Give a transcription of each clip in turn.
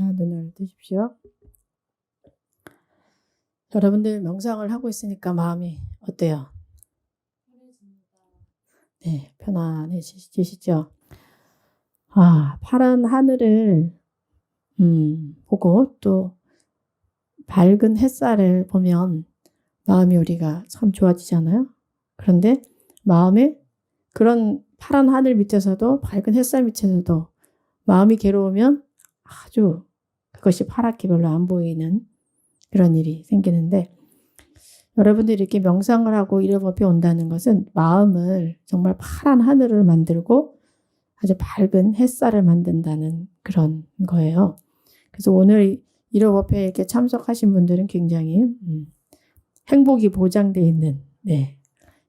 자, 눈을 뜨십시오. 여러분들 명상을 하고 있으니까 마음이 어때요? 네, 편안해지시죠? 파란 하늘을 보고 또 밝은 햇살을 보면 마음이 우리가 참 좋아지잖아요. 그런데 마음에 그런 파란 하늘 밑에서도 밝은 햇살 밑에서도 마음이 괴로우면 아주 그것이 파랗게 별로 안 보이는 그런 일이 생기는데, 여러분들이 이렇게 명상을 하고 일요법에 온다는 것은 마음을 정말 파란 하늘을 만들고 아주 밝은 햇살을 만든다는 그런 거예요. 그래서 오늘 일요법에 이렇게 참석하신 분들은 굉장히 행복이 보장되어 있는,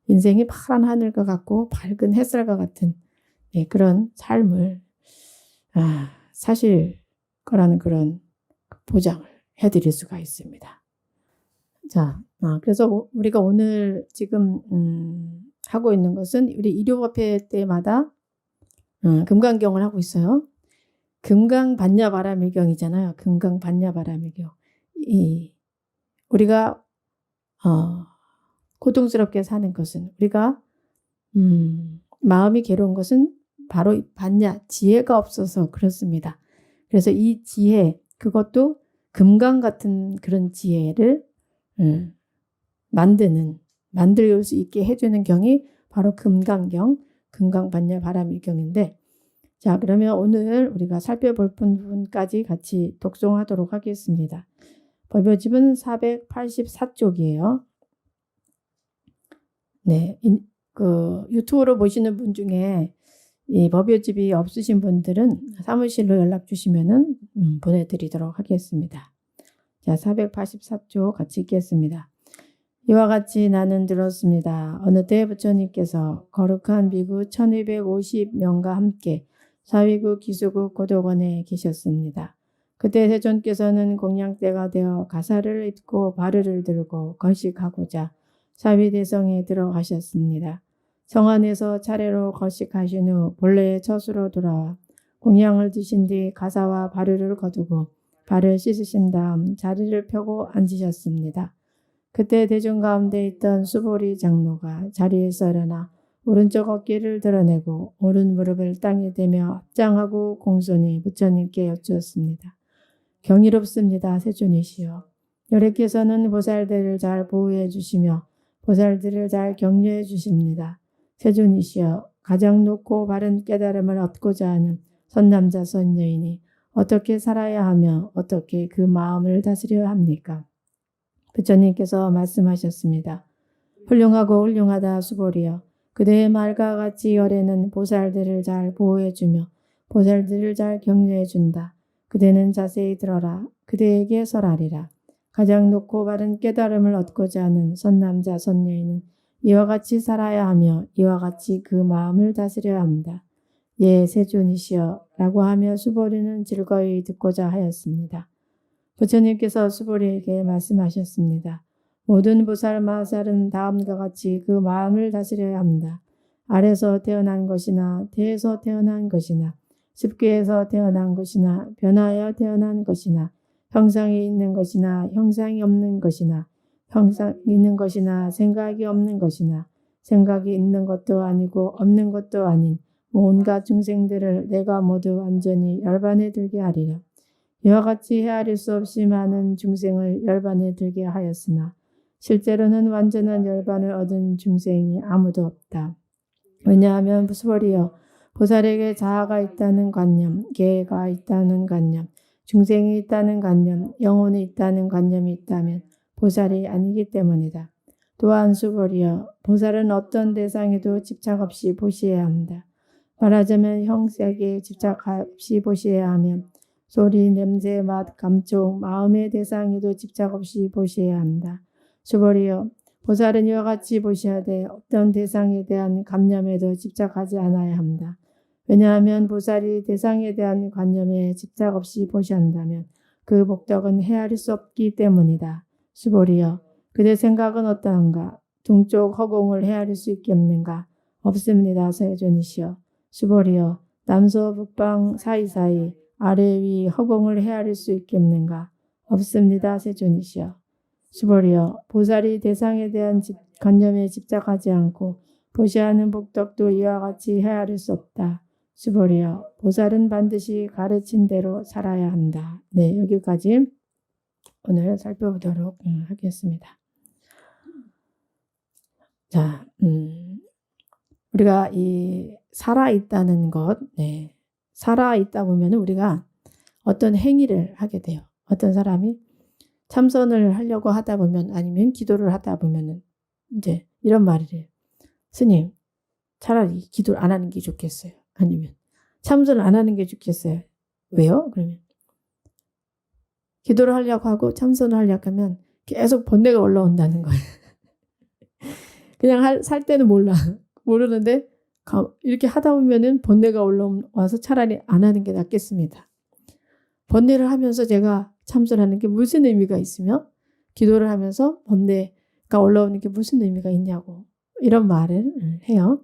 인생이 파란 하늘과 같고 밝은 햇살과 같은 그런 삶을 사실 거라는 그런 보장을 해드릴 수가 있습니다. 자, 그래서 우리가 오늘 지금 하고 있는 것은 우리 일요법회 때마다 금강경을 하고 있어요. 금강반야바라밀경이잖아요. 금강반야바라밀경. 우리가 고통스럽게 사는 것은, 우리가 마음이 괴로운 것은 바로 반야, 지혜가 없어서 그렇습니다. 그래서 이 지혜, 그것도 금강 같은 그런 지혜를 만들 수 있게 해주는 경이 바로 금강경, 금강반야바라밀경인데, 자, 그러면 오늘 우리가 살펴볼 부분까지 같이 독송하도록 하겠습니다. 법요집은 484쪽이에요. 네, 유튜브로 보시는 분 중에 이 법요집이 없으신 분들은 사무실로 연락 주시면은 보내드리도록 하겠습니다. 자, 484쪽 같이 읽겠습니다. 이와 같이 나는 들었습니다. 어느 때 부처님께서 거룩한 비구 1250명과 함께 사위국 기수국 고도원에 계셨습니다. 그때 세존께서는 공양대가 되어 가사를 입고 바르를 들고 거식하고자 사위대성에 들어가셨습니다. 성 안에서 차례로 거식하신 후 본래의 처수로 돌아와 공양을 드신 뒤 가사와 바르를 거두고 발을 씻으신 다음 자리를 펴고 앉으셨습니다. 그때 대중 가운데 있던 수보리 장로가 자리에서 일어나 오른쪽 어깨를 드러내고 오른 무릎을 땅에 대며 합장하고 공손히 부처님께 여쭈었습니다. 경이롭습니다. 세존이시여. 여래께서는 보살들을 잘 보호해 주시며 보살들을 잘 격려해 주십니다. 세존이시여. 가장 높고 바른 깨달음을 얻고자 하는 선남자 선여인이 어떻게 살아야 하며 어떻게 그 마음을 다스려야 합니까? 부처님께서 말씀하셨습니다. 훌륭하고 훌륭하다 수보리여. 그대의 말과 같이 열애는 보살들을 잘 보호해주며 보살들을 잘 격려해준다. 그대는 자세히 들어라. 그대에게 설하리라. 가장 높고 바른 깨달음을 얻고자 하는 선남자 선여인은 이와 같이 살아야 하며 이와 같이 그 마음을 다스려야 한다. 예, 세존이시여 라고 하며 수보리는 즐거이 듣고자 하였습니다. 부처님께서 수보리에게 말씀하셨습니다. 모든 보살 마살은 다음과 같이 그 마음을 다스려야 한다. 아래서 태어난 것이나 태에서 태어난 것이나 습기에서 태어난 것이나 변하여 태어난 것이나 형상이 있는 것이나 형상이 없는 것이나 형상 있는 것이나 생각이 없는 것이나 생각이 있는 것도 아니고 없는 것도 아닌 온갖 중생들을 내가 모두 완전히 열반에 들게 하리라. 이와 같이 헤아릴 수 없이 많은 중생을 열반에 들게 하였으나 실제로는 완전한 열반을 얻은 중생이 아무도 없다. 왜냐하면 수보리여, 보살에게 자아가 있다는 관념, 계가 있다는 관념, 중생이 있다는 관념, 영혼이 있다는 관념이 있다면 보살이 아니기 때문이다. 또한 수보리여, 보살은 어떤 대상에도 집착 없이 보시해야 한다. 말하자면 형색에 집착 없이 보시해야 하면 소리, 냄새, 맛, 감촉, 마음의 대상에도 집착 없이 보시해야 한다. 수보리여, 보살은 이와 같이 보시하되 어떤 대상에 대한 감념에도 집착하지 않아야 한다. 왜냐하면 보살이 대상에 대한 관념에 집착 없이 보시한다면 그 목적은 헤아릴 수 없기 때문이다. 수보리여, 그대 생각은 어떠한가? 동쪽 허공을 헤아릴 수 있겠는가? 없습니다. 세존이시여. 수보리여, 남서 북방 사이사이 아래 위 허공을 헤아릴 수 있겠는가? 없습니다. 세존이시여. 수보리여, 보살이 대상에 대한 관념에 집착하지 않고 보시하는 복덕도 이와 같이 헤아릴 수 없다. 수보리여, 보살은 반드시 가르친 대로 살아야 한다. 네, 여기까지 오늘 살펴보도록 하겠습니다. 자, 우리가 이 살아있다는 것, 네, 살아있다 보면 우리가 어떤 행위를 하게 돼요. 어떤 사람이 참선을 하려고 하다 보면 아니면 기도를 하다 보면은 이제 이런 말을 해요. 스님, 차라리 기도를 안 하는 게 좋겠어요. 아니면 참선을 안 하는 게 좋겠어요. 왜요? 그러면 기도를 하려고 하고 참선을 하려고 하면 계속 번뇌가 올라온다는 거예요. 그냥 살 때는 모르는데 이렇게 하다 보면은 번뇌가 올라와서 차라리 안 하는 게 낫겠습니다. 번뇌를 하면서 제가 참선하는 게 무슨 의미가 있으며 기도를 하면서 번뇌가 올라오는 게 무슨 의미가 있냐고 이런 말을 해요.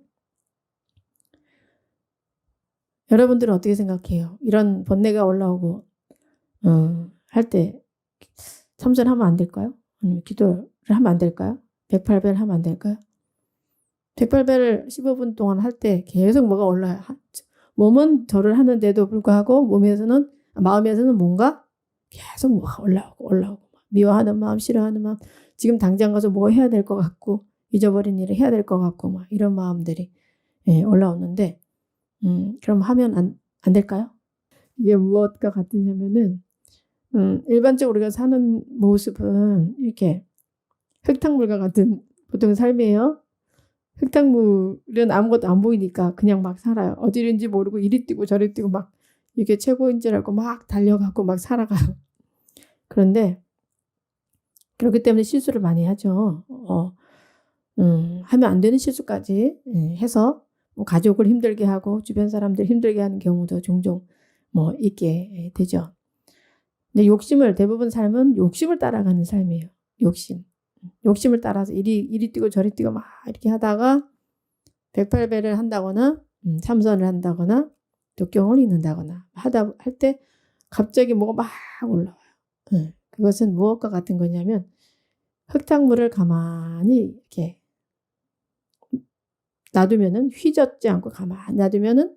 여러분들은 어떻게 생각해요? 이런 번뇌가 올라오고 할 때 참선하면 안 될까요? 아니면 기도를 하면 안 될까요? 108배를 하면 안 될까요? 108배를 15분 동안 할 때 계속 뭐가 올라요. 몸은 절을 하는데도 불구하고 마음에서는 뭔가 계속 뭐가 올라오고 미워하는 마음, 싫어하는 마음, 지금 당장 가서 뭐 해야 될 것 같고 잊어버린 일을 해야 될 것 같고 막 이런 마음들이 올라오는데 그럼 하면 안 될까요? 이게 무엇과 같으냐면은 일반적으로 우리가 사는 모습은 이렇게 흙탕물과 같은 보통 삶이에요. 흙탕물은 아무것도 안 보이니까 그냥 막 살아요. 어디든지 모르고 이리 뛰고 저리 뛰고 막 이게 최고인 줄 알고 막 달려가고 막 살아가요. 그런데 그렇기 때문에 실수를 많이 하죠. 하면 안 되는 실수까지 해서 뭐 가족을 힘들게 하고 주변 사람들 힘들게 하는 경우도 종종 뭐 있게 되죠. 근데 대부분 삶은 욕심을 따라가는 삶이에요. 욕심을 따라서 이리 뛰고 저리 뛰고 막 이렇게 하다가 108배를 한다거나 참선을 한다거나 독경을 읽는다거나 할 때 갑자기 뭐가 막 올라와요. 그것은 무엇과 같은 거냐면 흙탕물을 가만히 이렇게 놔두면은 휘젓지 않고 가만히 놔두면은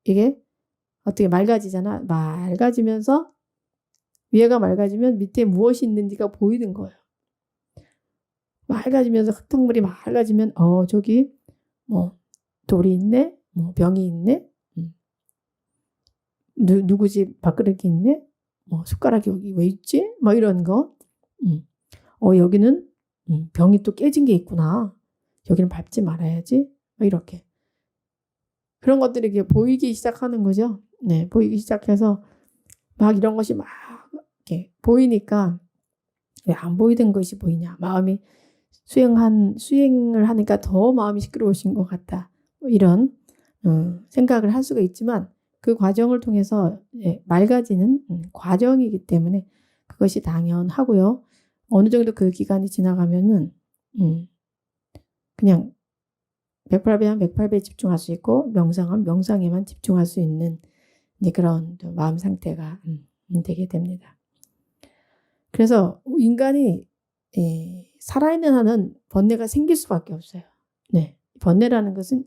이게 어떻게 맑아지잖아. 맑아지면서 위에가 맑아지면 밑에 무엇이 있는지가 보이는 거예요. 맑아지면서 흙탕물이 맑아지면 저기 뭐 돌이 있네, 뭐 병이 있네, 누구 집 밥그릇이 있네, 뭐 숟가락이 여기 왜 있지? 뭐 이런 거. 여기는 병이 또 깨진 게 있구나. 여기는 밟지 말아야지. 뭐 이렇게 그런 것들이 이렇게 보이기 시작하는 거죠. 네, 보이기 시작해서 막 이런 것이 막 이렇게 보이니까 왜 안 보이던 것이 보이냐? 마음이 수행을 하니까 더 마음이 시끄러우신 것 같다. 뭐 이런 생각을 할 수가 있지만 그 과정을 통해서 맑아지는 과정이기 때문에 그것이 당연하고요. 어느 정도 그 기간이 지나가면은 그냥 108배 하면 108배에 집중할 수 있고 명상하면 명상에만 집중할 수 있는 그런 마음 상태가 되게 됩니다. 그래서 인간이 살아있는 한은 번뇌가 생길 수밖에 없어요. 네, 번뇌라는 것은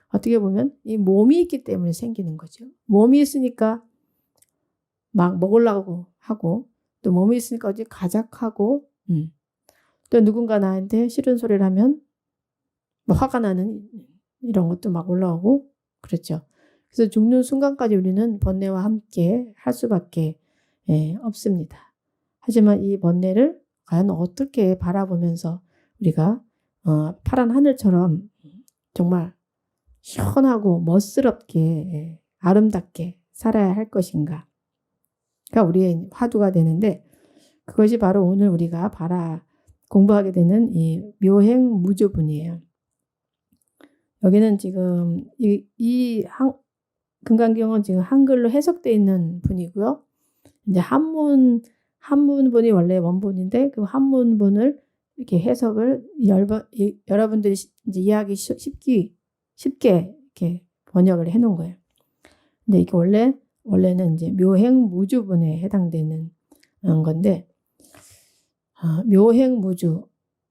어떻게 보면 이 몸이 있기 때문에 생기는 거죠. 몸이 있으니까 막 먹으려고 하고 또 몸이 있으니까 어디 가작하고 또 누군가 나한테 싫은 소리를 하면 뭐 화가 나는 이런 것도 막 올라오고 그렇죠. 그래서 죽는 순간까지 우리는 번뇌와 함께 할 수밖에 없습니다. 하지만 이 번뇌를 과연 어떻게 바라보면서 우리가 파란 하늘처럼 정말 시원하고 멋스럽게 아름답게 살아야 할 것인가? 가 우리의 화두가 되는데 그것이 바로 오늘 우리가 공부하게 되는 이 묘행무주분이에요. 여기는 지금 금강경은 지금 한글로 해석되어 있는 분이고요. 이제 한문분이 원래 원본인데 그 한문분을 이렇게 해석을 여러분들이 이제 이해하기 쉽게 이렇게 번역을 해놓은 거예요. 근데 이게 원래 원래는 이제 묘행무주분에 해당되는 건데, 묘행무주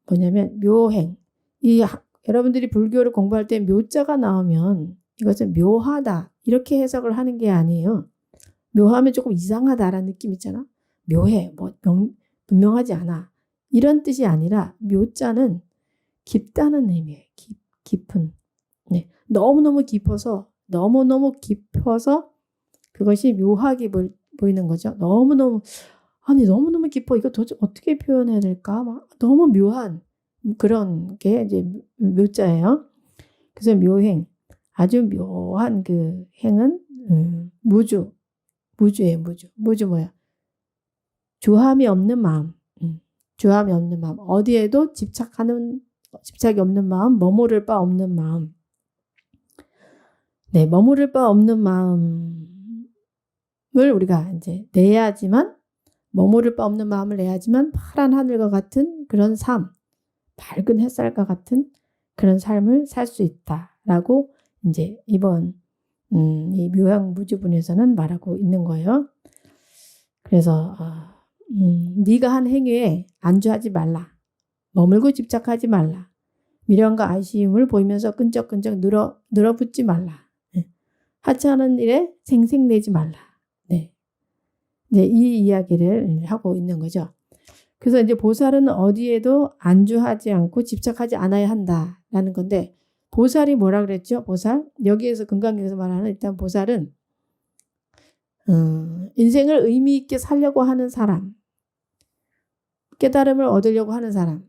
뭐냐면 묘행. 여러분들이 불교를 공부할 때 묘자가 나오면 이것은 묘하다 이렇게 해석을 하는 게 아니에요. 묘하면 조금 이상하다라는 느낌 있잖아. 묘해, 분명하지 않아. 이런 뜻이 아니라 묘자는 깊다는 의미예요. 깊은. 네. 너무너무 깊어서 그것이 묘하게 보이는 거죠. 너무너무 깊어. 이거 도대체 어떻게 표현해야 될까? 너무 묘한 그런 게 이제 묘자예요. 그래서 묘행, 아주 묘한 그 행은 무주예요. 무주 뭐야? 주함이 없는 마음. 주함이 없는 마음. 어디에도 집착이 없는 마음, 머무를 바 없는 마음. 네, 머무를 바 없는 마음을 우리가 이제 내야지만, 머무를 바 없는 마음을 내야지만 파란 하늘과 같은 그런 삶, 밝은 햇살과 같은 그런 삶을 살 수 있다라고 이제 이번 이 묘양무주분에서는 말하고 있는 거예요. 그래서 네가 한 행위에 안주하지 말라. 머물고 집착하지 말라. 미련과 아쉬움을 보이면서 끈적끈적 늘어붙지 말라. 하찮은 일에 생색내지 말라. 네. 이제 이 이야기를 하고 있는 거죠. 그래서 이제 보살은 어디에도 안주하지 않고 집착하지 않아야 한다라는 건데, 보살이 뭐라 그랬죠? 보살? 여기에서 금강경에서 말하는 일단 보살은 인생을 의미 있게 살려고 하는 사람, 깨달음을 얻으려고 하는 사람,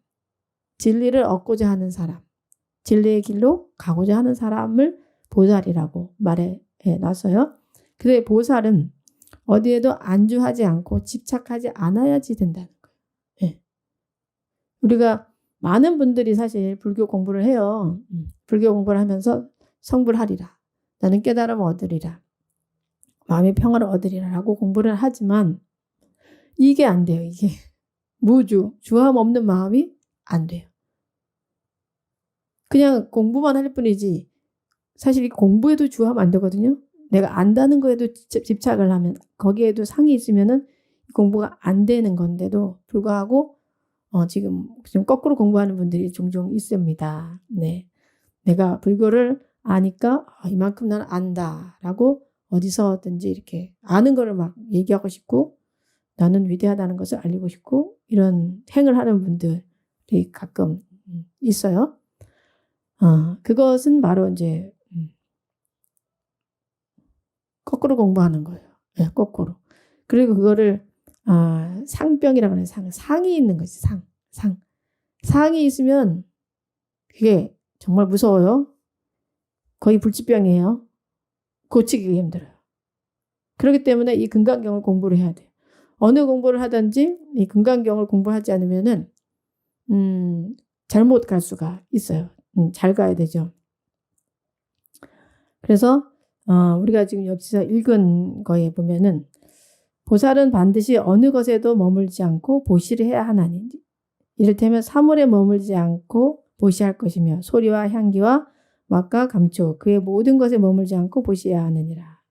진리를 얻고자 하는 사람, 진리의 길로 가고자 하는 사람을 보살이라고 말해 놨어요. 그래서 보살은 어디에도 안주하지 않고 집착하지 않아야지 된다는 거예요. 네. 우리가 많은 분들이 사실 불교 공부를 해요. 불교 공부를 하면서 성불하리라. 나는 깨달음을 얻으리라. 마음의 평화를 얻으리라 라고 공부를 하지만 이게 안 돼요. 이게 주함 없는 마음이 안 돼요. 그냥 공부만 할 뿐이지 사실 공부에도 주하면 안 되거든요. 내가 안다는 거에도 집착을 하면, 거기에도 상이 있으면은 공부가 안 되는 건데도 불구하고 지금 거꾸로 공부하는 분들이 종종 있습니다. 네, 내가 불교를 아니까 이만큼 나는 안다라고 어디서든지 이렇게 아는 거를 막 얘기하고 싶고, 나는 위대하다는 것을 알리고 싶고, 이런 행을 하는 분들이 가끔 있어요. 그것은 바로 이제 거꾸로 공부하는 거예요. 네, 거꾸로. 그리고 그거를 상병이라고 하는 상이 있는 거지. 상이 있으면 그게 정말 무서워요. 거의 불치병이에요. 고치기 힘들어요. 그렇기 때문에 이 금강경을 공부를 해야 돼요. 어느 공부를 하든지 이 금강경을 공부하지 않으면은 잘못 갈 수가 있어요. 잘 가야 되죠. 그래서 우리가 지금 여기서 읽은 거에 보면은 보살은 반드시 어느 것에도 머물지 않고 보시를 해야 하나니, 이를테면 사물에 머물지 않고 보시할 것이며 소리와 향기와 맛과 감촉 그의 모든 것에 머물지 않고 보시해야 하느니라.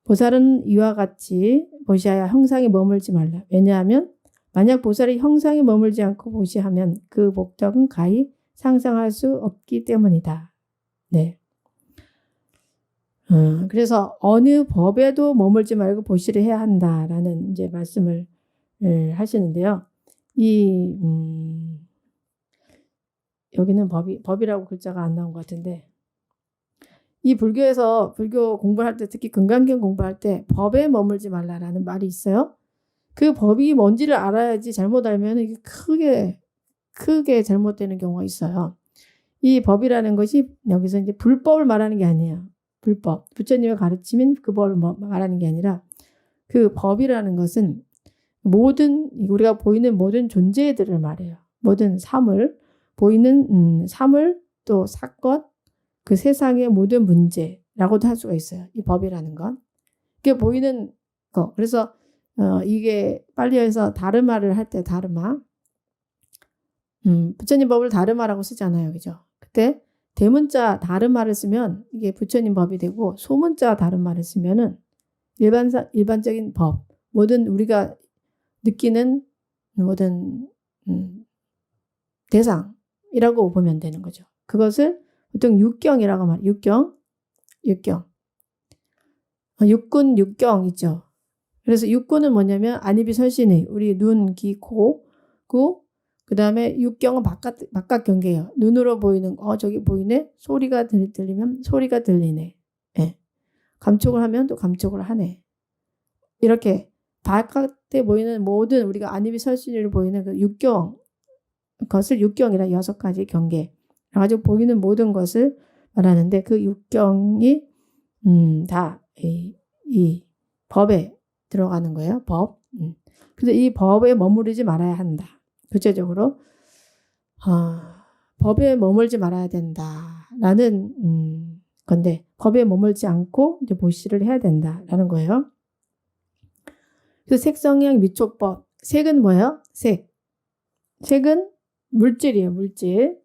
보살은 이와 같이 보시하여 형상에 머물지 말라. 왜냐하면 만약 보살이 형상에 머물지 않고 보시하면 그 목적은 가히 상상할 수 없기 때문이다. 네. 그래서 어느 법에도 머물지 말고 보시를 해야 한다라는 이제 말씀을 하시는데요. 여기는 법이라고 글자가 안 나온 것 같은데, 이 불교에서 불교 공부할 때, 특히 금강경 공부할 때 법에 머물지 말라라는 말이 있어요. 그 법이 뭔지를 알아야지, 잘못 알면 이게 크게 잘못되는 경우가 있어요. 이 법이라는 것이 여기서 이제 불법을 말하는 게 아니에요. 불법, 부처님의 가르침인 그 법을 말하는 게 아니라, 그 법이라는 것은 우리가 보이는 모든 존재들을 말해요. 모든 사물, 보이는 사물, 또 사건, 그 세상의 모든 문제라고도 할 수가 있어요. 이 법이라는 건. 그게 보이는 거. 그래서 이게 팔리어에서 다르마를 할 때 다르마, 부처님 법을 다르마라고 쓰잖아요. 그죠? 그때 대문자 다른 말을 쓰면 이게 부처님 법이 되고, 소문자 다른 말을 쓰면은 일반적인 법, 모든 우리가 느끼는 모든 대상이라고 보면 되는 거죠. 그것을 보통 육경이라고 말해요. 육경. 육군, 육경 있죠. 그래서 육군은 뭐냐면 안입이 설신의 우리 눈, 귀, 코, 그 다음에 육경은 바깥 경계예요. 눈으로 보이는 저기 보이네. 소리가 들리면 소리가 들리네. 예. 감촉을 하면 또 감촉을 하네. 이렇게 바깥에 보이는 모든 우리가 안입이 설신으로 보이는 그 육경, 그것을 육경이라 6가지 경계. 가지고 보이는 모든 것을 말하는데 그 육경이 다 이 법에 들어가는 거예요. 법. 그래서 이 법에 머무르지 말아야 한다. 구체적으로 법에 머물지 말아야 된다라는 건데, 법에 머물지 않고 이제 보시를 해야 된다라는 거예요. 그래서 색성향 미촉법. 색은 뭐예요? 색은 물질이에요. 물질.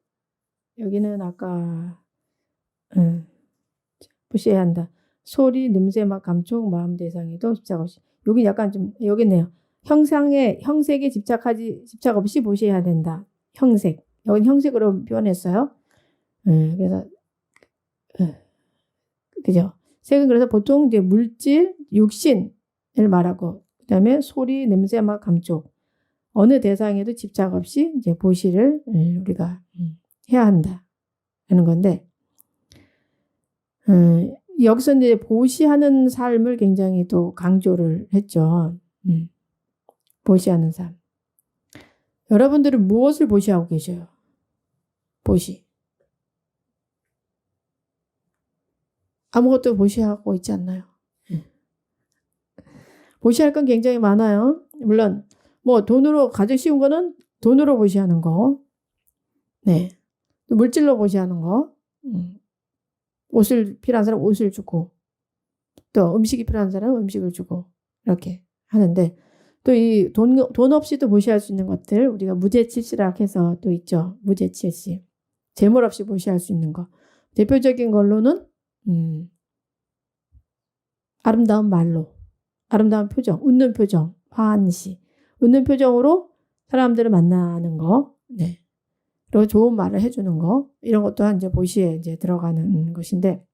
여기는 아까 보셔야 한다. 소리, 냄새, 맛, 감촉, 마음 대상에도 집착 없이. 여기 약간 좀 여기 있네요. 형색에 집착 없이 보셔야 된다. 형색. 여긴 형색으로 표현했어요. 그래서 그죠? 색은 그래서 보통 이제 물질, 육신을 말하고, 그다음에 소리, 냄새, 맛, 감촉. 어느 대상에도 집착 없이 이제 보시를 우리가 해야 한다. 하는 건데, 여기서 이제 보시하는 삶을 굉장히 또 강조를 했죠. 보시하는 삶. 여러분들은 무엇을 보시하고 계셔요? 보시. 아무것도 보시하고 있지 않나요? 보시할 건 굉장히 많아요. 물론 뭐 돈으로 가장 쉬운 거는 돈으로 보시하는 거. 네. 물질로 보시하는 거. 옷을 필요한 사람 옷을 주고, 또 음식이 필요한 사람 음식을 주고, 이렇게 하는데, 또 이 돈 없이도 보시할 수 있는 것들, 우리가 무제칠시라 해서 또 있죠. 무제칠시. 재물 없이 보시할 수 있는 거. 대표적인 걸로는 아름다운 말로, 아름다운 표정, 웃는 표정, 환시. 웃는 표정으로 사람들을 만나는 거. 네. 그리고 좋은 말을 해주는 거, 이런 것도 이제 보시에 이제 들어가는 것인데,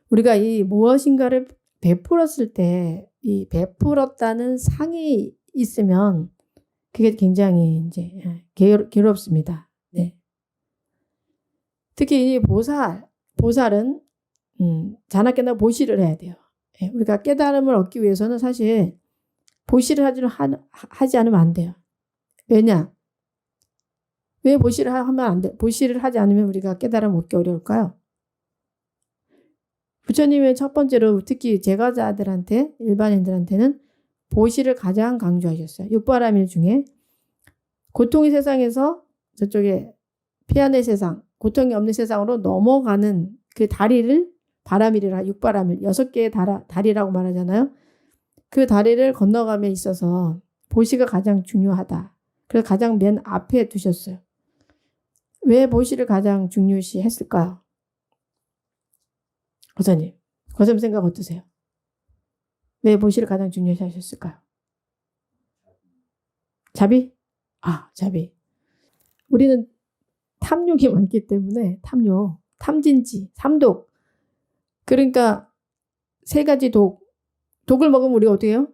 우리가 이 무엇인가를 베풀었을 때 이 베풀었다는 상이 있으면 그게 굉장히 이제 괴롭습니다. 네. 특히 이 보살은 자나깨나 보시를 해야 돼요. 네. 우리가 깨달음을 얻기 위해서는 사실 보시를 하지 않으면 안 돼요. 왜냐? 왜 보시를 하면 안 돼? 보시를 하지 않으면 우리가 깨달음 얻기 어려울까요? 부처님의 첫 번째로 특히 제가자들한테, 일반인들한테는 보시를 가장 강조하셨어요. 육바라밀 중에 고통의 세상에서 저쪽에 피안의 세상, 고통이 없는 세상으로 넘어가는 그 다리를 바라밀이라, 육바라밀 6개의 다리라고 말하잖아요. 그 다리를 건너감에 있어서 보시가 가장 중요하다. 그래서 가장 맨 앞에 두셨어요. 왜 보시를 가장 중요시 했을까요? 거사님 생각 어떠세요? 왜 보시를 가장 중요시 하셨을까요? 자비? 자비. 우리는 탐욕이 많기 때문에 탐진치, 삼독. 그러니까 3가지 독을 먹으면 우리가 어떻게 해요?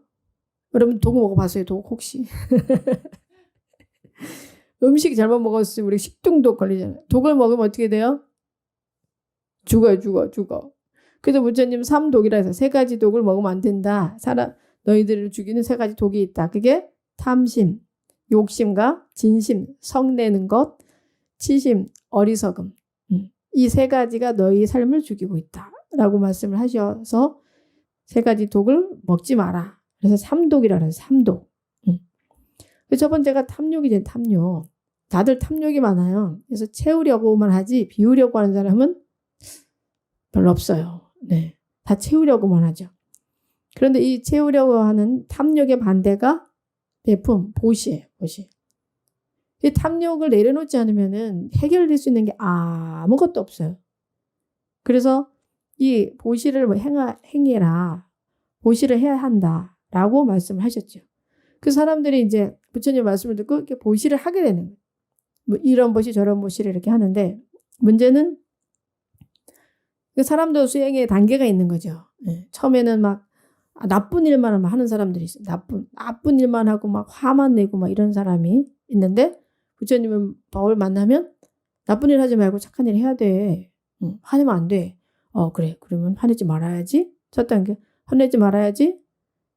여러분 독 먹어봤어요? 독 혹시? 음식 잘못 먹었으면 우리 식중독 걸리잖아요. 독을 먹으면 어떻게 돼요? 죽어. 그래서 부처님 3독이라 해서 3가지 독을 먹으면 안 된다. 너희들을 죽이는 3가지 독이 있다. 그게 탐심, 욕심과 진심, 성내는 것, 치심, 어리석음. 이 3가지가 너희 삶을 죽이고 있다. 라고 말씀을 하셔서 3가지 독을 먹지 마라. 그래서 3독이라 해서 3독. 첫 번째가 탐욕이죠. 탐욕. 다들 탐욕이 많아요. 그래서 채우려고만 하지 비우려고 하는 사람은 별로 없어요. 네, 다 채우려고만 하죠. 그런데 이 채우려고 하는 탐욕의 반대가 베품, 보시예요. 보시. 이 탐욕을 내려놓지 않으면은 해결될 수 있는 게 아무것도 없어요. 그래서 이 보시를 행해라. 보시를 해야 한다라고 말씀을 하셨죠. 그 사람들이 이제 부처님 말씀을 듣고 이렇게 보시를 하게 되는 거예요. 뭐 이런 보시 저런 보시를 이렇게 하는데 문제는 그 사람도 수행의 단계가 있는 거죠. 예. 처음에는 막 나쁜 일만 하는 사람들이 있어요. 나쁜 일만 하고 막 화만 내고 막 이런 사람이 있는데 부처님은 법을 만나면 나쁜 일 하지 말고 착한 일 해야 돼. 화내면 안 돼. 그래. 그러면 화내지 말아야지. 첫 단계. 화내지 말아야지.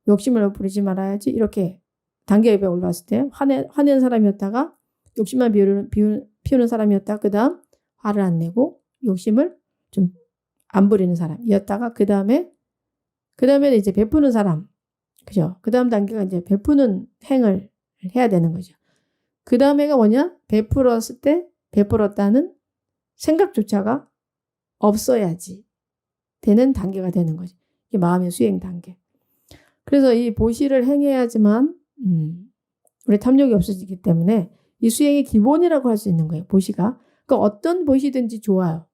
욕심을 부리지 말아야지. 이렇게 단계에 올라왔을 때 화내는 사람이었다가 욕심만 피우는 사람이었다가 그 다음 화를 안 내고 욕심을 좀 안 부리는 사람이었다가 그 다음에 이제 베푸는 사람. 그죠? 그 다음 단계가 이제 베푸는 행을 해야 되는 거죠. 그 다음에가 뭐냐? 베풀었을 때 베풀었다는 생각조차가 없어야지 되는 단계가 되는 거죠. 이게 마음의 수행 단계. 그래서 이 보시를 행해야지만 우리 탐욕이 없어지기 때문에 이 수행의 기본이라고 할 수 있는 거예요. 보시가. 그러니까 어떤 보시든지 좋아요.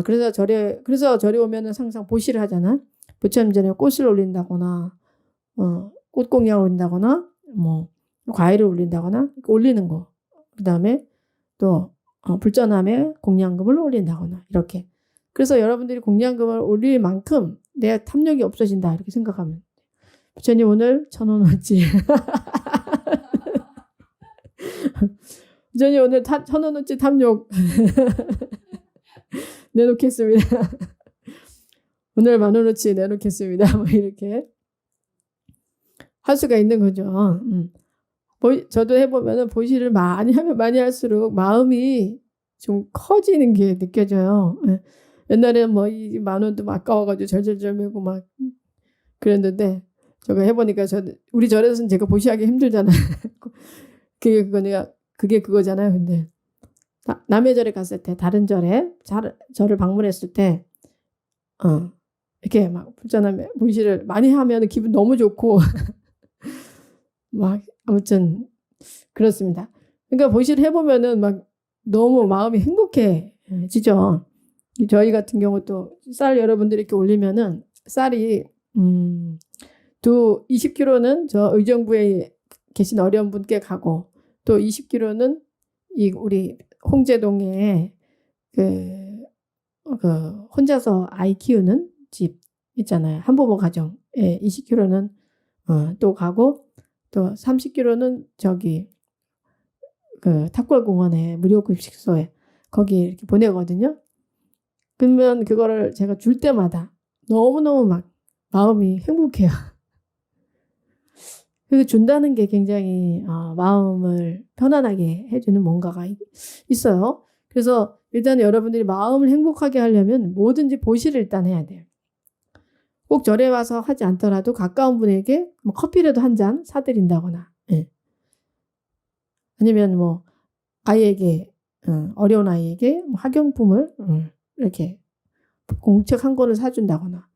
그래서 절에 오면은 항상 보시를 하잖아. 부처님 전에 꽃을 올린다거나, 꽃공양을 올린다거나, 뭐 과일을 올린다거나 올리는 거. 그 다음에 또 불전함에 공양금을 올린다거나 이렇게. 그래서 여러분들이 공양금을 올릴 만큼 내 탐욕이 없어진다 이렇게 생각하면. 부처님 오늘 1,000원어치. 부처님 오늘 1,000원어치 탐욕 내놓겠습니다. 오늘 10,000원어치 내놓겠습니다. 뭐 이렇게 할 수가 있는 거죠. 저도 해보면은 보시를 많이 하면 많이 할수록 마음이 좀 커지는 게 느껴져요. 옛날에는 뭐 이 10,000원도 막 아까워가지고 절절절 매고 막 그랬는데 저거 해보니까 우리 절에서는 제가 보시하기 힘들잖아요. 그게 그거잖아요. 근데 남의 절에 갔을 때 다른 절을 방문했을 때 이렇게 막 불전함에 보시를 많이 하면 기분 너무 좋고 막 아무튼 그렇습니다. 그러니까 보시를 해보면은 막 너무 마음이 행복해지죠. 저희 같은 경우 또 쌀 여러분들이 이렇게 올리면은 쌀이 20kg는 저 의정부에 계신 어려운 분께 가고 또 20kg는 우리 홍제동에 그 혼자서 아이 키우는 집 있잖아요. 한부모 가정에 20kg는 또 가고 또 30kg는 저기 그 탑골공원에 무료 급식소에 거기 이렇게 보내거든요. 그러면 그거를 제가 줄 때마다 너무너무 막 마음이 행복해요. 그 준다는 게 굉장히 마음을 편안하게 해주는 뭔가가 있어요. 그래서 일단 여러분들이 마음을 행복하게 하려면 뭐든지 보시를 일단 해야 돼요. 꼭 절에 와서 하지 않더라도 가까운 분에게 뭐 커피라도 한 잔 사드린다거나, 아니면 뭐 아이에게 어려운 아이에게 뭐 학용품을 이렇게 공책 한 권을 사준다거나.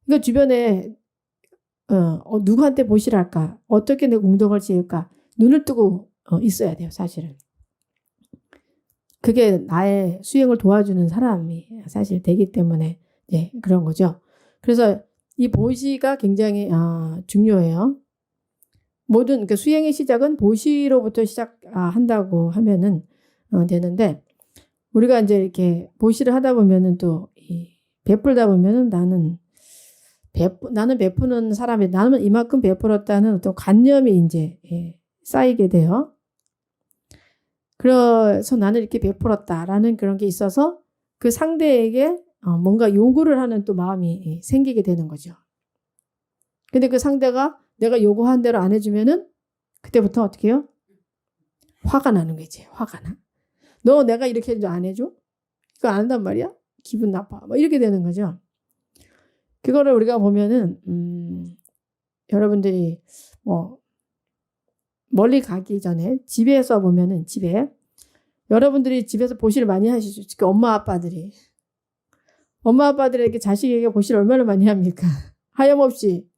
그러니까 주변에 누구한테 보시를 할까? 어떻게 내 공덕을 지을까? 눈을 뜨고 있어야 돼요, 사실은. 그게 나의 수행을 도와주는 사람이 사실 되기 때문에 그런 거죠. 그래서 이 보시가 굉장히 중요해요. 모든 그 수행의 시작은 보시로부터 시작한다고 하면은 되는데 우리가 이제 이렇게 보시를 하다 보면은 또 베풀다 보면은 나는 베푸는 사람이 나는 이만큼 베풀었다는 어떤 관념이 이제 쌓이게 돼요. 그래서 나는 이렇게 베풀었다라는 그런 게 있어서 그 상대에게 뭔가 요구를 하는 또 마음이 생기게 되는 거죠. 근데 그 상대가 내가 요구한 대로 안 해주면은 그때부터 어떻게 해요? 화가 나는 거지. 화가 나. 너 내가 이렇게 해도 안 해줘? 이거 안 한단 말이야? 기분 나빠. 뭐 이렇게 되는 거죠. 그거를 우리가 보면은 여러분들이 뭐 멀리 가기 전에 집에서 보면은 집에 여러분들이 집에서 보시를 많이 하시죠. 특히 엄마 아빠들에게 자식에게 보시를 얼마나 많이 합니까? 하염없이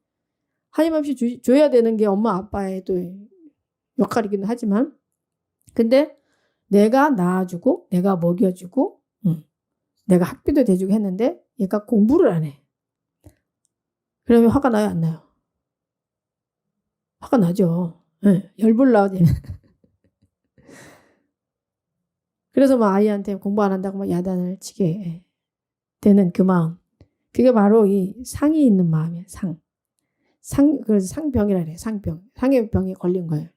줘야 되는 게 엄마 아빠의 또 역할이기는 하지만 근데 내가 낳아주고 내가 먹여주고 내가 학비도 대주고 했는데 얘가 공부를 안 해. 그러면 화가 나요, 안 나요? 화가 나죠. 네, 열불 나지. 그래서 막 아이한테 공부 안 한다고 막 야단을 치게 되는 그 마음. 그게 바로 이 상이 있는 마음이에요. 그래서 상병이라 그래요. 상병. 상의 병에 걸린 거예요.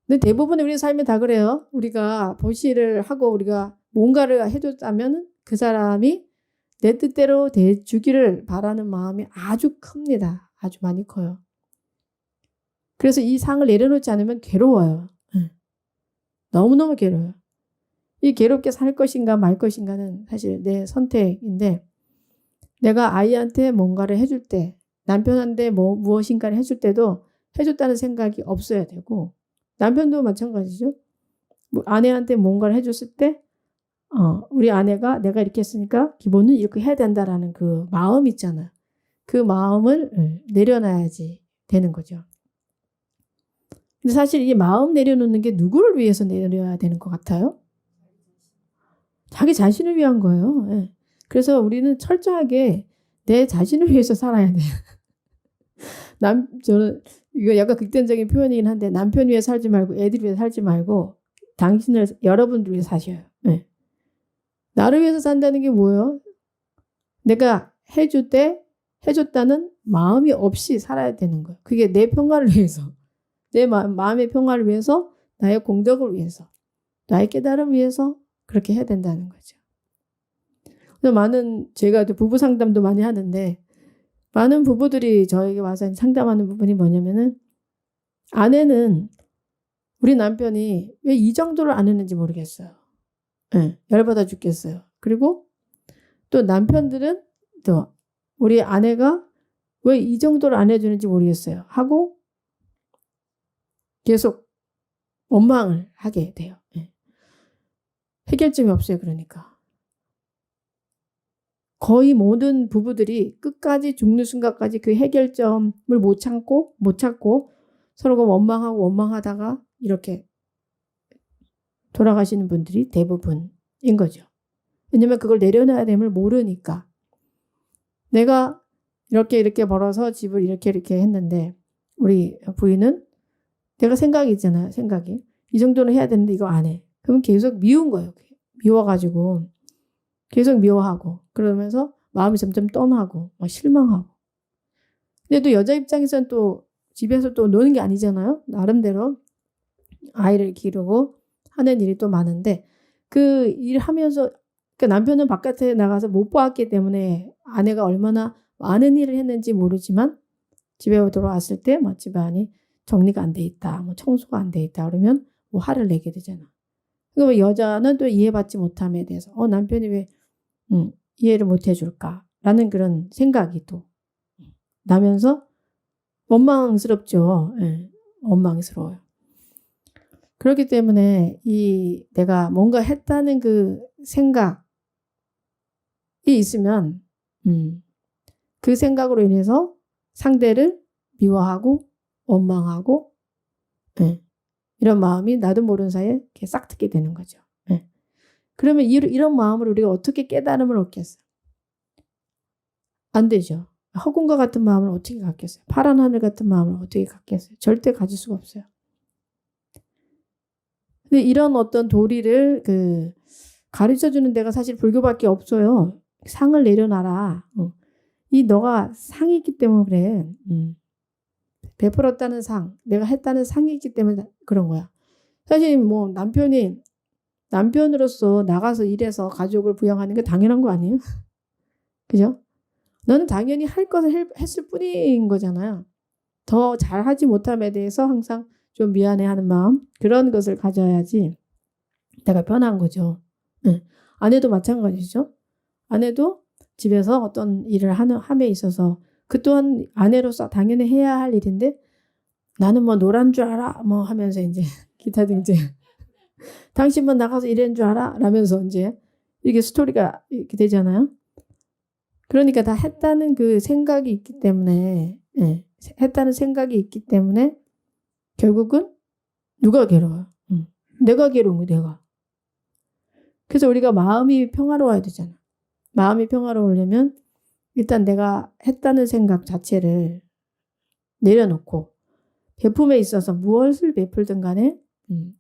근데 대부분 우리 삶이 다 그래요. 우리가 보시를 하고 우리가 뭔가를 해줬다면 그 사람이 내 뜻대로 대주기를 바라는 마음이 아주 큽니다. 아주 많이 커요. 그래서 이 상을 내려놓지 않으면 괴로워요. 너무너무 괴로워요. 이 괴롭게 살 것인가 말 것인가는 사실 내 선택인데 내가 아이한테 뭔가를 해줄 때 남편한테 무엇인가를 해줄 때도 해줬다는 생각이 없어야 되고 남편도 마찬가지죠. 아내한테 뭔가를 해줬을 때 우리 아내가 내가 이렇게 했으니까 기본은 이렇게 해야 된다라는 그 마음 있잖아요. 그 마음을 내려놔야지 되는 거죠. 근데 사실 이 마음 내려놓는 게 누구를 위해서 내려야 되는 것 같아요? 자기 자신을 위한 거예요. 예. 그래서 우리는 철저하게 내 자신을 위해서 살아야 돼요. 저는 이거 약간 극단적인 표현이긴 한데 남편 위해 살지 말고 애들 위해 살지 말고 여러분들 위해 사셔요. 네. 나를 위해서 산다는 게 뭐예요? 내가 해줬다는 마음이 없이 살아야 되는 거예요. 그게 내 평화를 위해서, 내 마음의 평화를 위해서, 나의 공덕을 위해서, 나의 깨달음을 위해서 그렇게 해야 된다는 거죠. 제가 부부 상담도 많이 하는데 많은 부부들이 저에게 와서 상담하는 부분이 뭐냐면은 아내는 우리 남편이 왜 이 정도를 안 했는지 모르겠어요. 네, 열받아 죽겠어요. 그리고 또 남편들은 또 우리 아내가 왜 이 정도를 안 해주는지 모르겠어요. 하고 계속 원망을 하게 돼요. 네. 해결점이 없어요. 그러니까. 거의 모든 부부들이 끝까지 죽는 순간까지 그 해결점을 못 찾고 서로가 원망하다가 이렇게 돌아가시는 분들이 대부분인 거죠. 왜냐면 그걸 내려놔야 됨을 모르니까. 내가 이렇게 벌어서 집을 이렇게 했는데 우리 부인은 내가 생각이 있잖아요. 생각이. 이 정도는 해야 되는데 이거 안 해. 그러면 계속 미운 거예요. 미워가지고 계속 미워하고 그러면서 마음이 점점 떠나고 막 실망하고. 근데 또 여자 입장에서는 또 집에서 또 노는 게 아니잖아요. 나름대로 아이를 기르고 하는 일이 또 많은데 그 일하면서 그러니까 남편은 바깥에 나가서 못 보았기 때문에 아내가 얼마나 많은 일을 했는지 모르지만 집에 들어왔을 때 뭐 집안이 정리가 안 돼 있다, 뭐 청소가 안 돼 있다 그러면 뭐 화를 내게 되잖아. 그러면 여자는 또 이해받지 못함에 대해서 남편이 왜 이해를 못 해줄까라는 그런 생각이 또 나면서 원망스럽죠. 예, 원망스러워요. 그렇기 때문에 내가 뭔가 했다는 그 생각이 있으면 그 생각으로 인해서 상대를 미워하고 원망하고 이런 마음이 나도 모르는 사이에 이렇게 싹 트게 되는 거죠. 그러면 이런 마음을 우리가 어떻게 깨달음을 얻겠어요? 안 되죠. 허공과 같은 마음을 어떻게 갖겠어요? 파란 하늘 같은 마음을 어떻게 갖겠어요? 절대 가질 수가 없어요. 근데 이런 어떤 도리를 가르쳐주는 데가 사실 불교밖에 없어요. 상을 내려놔라. 너가 상이 있기 때문에 그래. 베풀었다는 상, 내가 했다는 상이 있기 때문에 그런 거야. 사실 뭐 남편으로서 나가서 일해서 가족을 부양하는 게 당연한 거 아니에요? 그죠? 너는 당연히 할 것을 했을 뿐인 거잖아요. 더 잘하지 못함에 대해서 항상 좀 미안해하는 마음 그런 것을 가져야지 내가 편한 거죠. 아내도 마찬가지죠. 아내도 집에서 어떤 일을 함에 있어서 그 또한 아내로서 당연히 해야 할 일인데 나는 뭐 노란 줄 알아 뭐 하면서 이제 기타 등등 당신만 나가서 일한 줄 알아 라면서 이제 이게 스토리가 이렇게 되잖아요. 그러니까 다 했다는 그 생각이 있기 때문에 했다는 생각이 있기 때문에 결국은 누가 괴로워요? 내가 괴로운 거야, 내가. 그래서 우리가 마음이 평화로워야 되잖아. 마음이 평화로우려면 일단 내가 했다는 생각 자체를 내려놓고 베품에 있어서 무엇을 베풀든 간에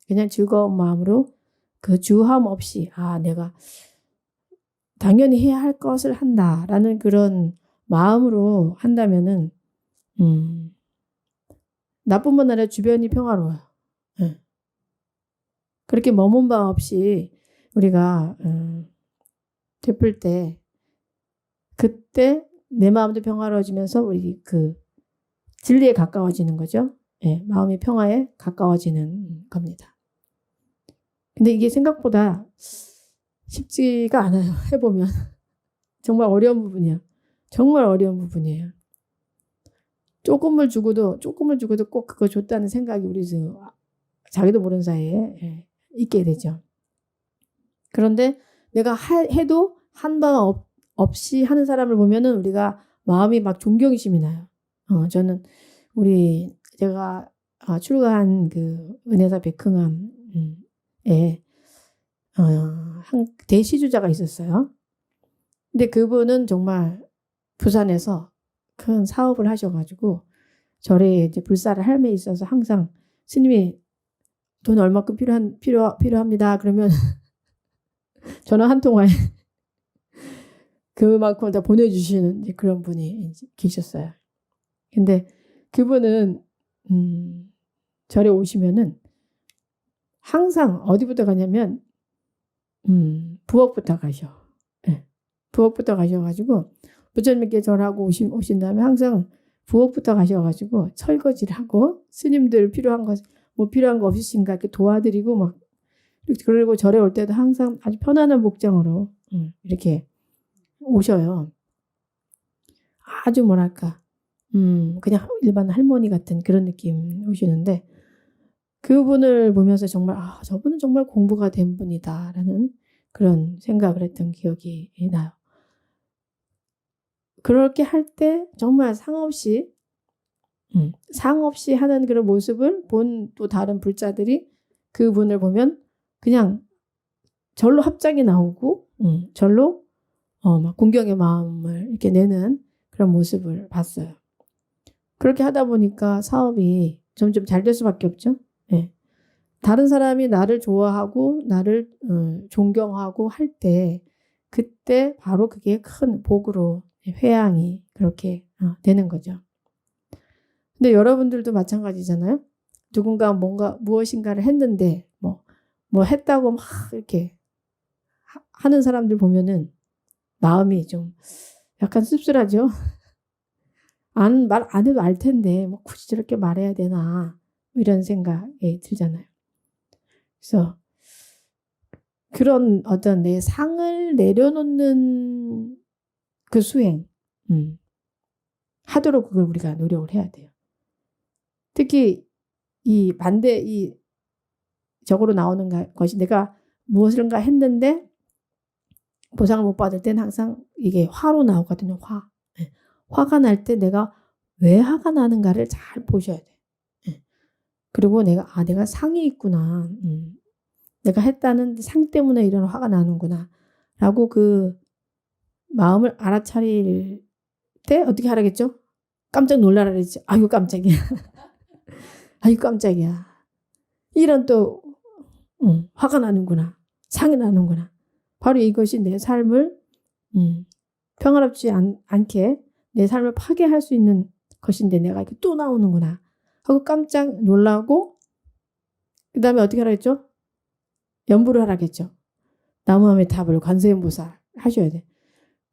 그냥 즐거운 마음으로 그 주함 없이 내가 당연히 해야 할 것을 한다라는 그런 마음으로 한다면은 나뿐만 아니라 주변이 평화로워요. 그렇게 머문 바 없이 우리가 베풀 때 그때 내 마음도 평화로워지면서 우리 그 진리에 가까워지는 거죠. 마음이 평화에 가까워지는 겁니다. 근데 이게 생각보다 쉽지가 않아요. 해보면. 정말 어려운 부분이야. 정말 어려운 부분이에요. 조금을 주고도 꼭 그거 줬다는 생각이 우리 자기도 모르는 사이에 있게 되죠. 그런데 내가 해도 한 방 없이 하는 사람을 보면은 우리가 마음이 막 존경심이 나요. 저는 제가 출가한 그 은혜사 백흥암에 한 대시주자가 있었어요. 근데 그분은 정말 부산에서 큰 사업을 하셔가지고 절에 이제 불사를 할매 있어서 항상 스님이 돈 얼마큼 필요합니다. 그러면 전화 한 통화에 그만큼 다 보내주시는 그런 분이 계셨어요. 근데 그분은 절에 오시면은 항상 어디부터 가냐면 부엌부터 가셔. 부엌부터 가셔가지고 부처님께 절하고 오신 다음에 항상 부엌부터 가셔가지고 설거지를 하고 스님들 필요한 거 없으신가 이렇게 도와드리고 막 그리고 절에 올 때도 항상 아주 편안한 복장으로 이렇게 오셔요. 아주 뭐랄까 그냥 일반 할머니 같은 그런 느낌 오시는데 그분을 보면서 정말 저분은 정말 공부가 된 분이다라는 그런 생각을 했던 기억이 나요. 그렇게 할 때 정말 상없이 하는 그런 모습을 본 또 다른 불자들이 그분을 보면 그냥 절로 합장이 나오고 절로 막 공경의 마음을 이렇게 내는 그런 모습을 봤어요. 그렇게 하다 보니까 사업이 점점 잘 될 수밖에 없죠. 다른 사람이 나를 좋아하고 나를 존경하고 할 때 그때 바로 그게 큰 복으로 회양이 그렇게 되는 거죠. 근데 여러분들도 마찬가지잖아요. 누군가 무엇인가를 했는데 뭐 했다고 막 이렇게 하는 사람들 보면은 마음이 좀 약간 씁쓸하죠. 말 안 해도 알 텐데 굳이 저렇게 말해야 되나 이런 생각이 들잖아요. 그래서 그런 어떤 내 상을 내려놓는 그 수행 하도록 그걸 우리가 노력을 해야 돼요. 특히 이 적으로 나오는 것이 내가 무엇인가 했는데 보상을 못 받을 때는 항상 이게 화로 나오거든요. 화가 날 때 내가 왜 화가 나는가를 잘 보셔야 돼. 그리고 내가 상이 있구나. 내가 했다는 상 때문에 이런 화가 나는구나. 라고 그 마음을 알아차릴 때 어떻게 하라겠죠? 깜짝 놀라라 그랬지. 아이고 깜짝이야. 아이고 깜짝이야. 이런 또 화가 나는구나. 상이 나는구나. 바로 이것이 내 삶을 평화롭지 않게 내 삶을 파괴할 수 있는 것인데 내가 이렇게 또 나오는구나 하고 깜짝 놀라고 그 다음에 어떻게 하라겠죠? 염불을 하라겠죠. 나무함의 탑을 관세음보살 하셔야 돼.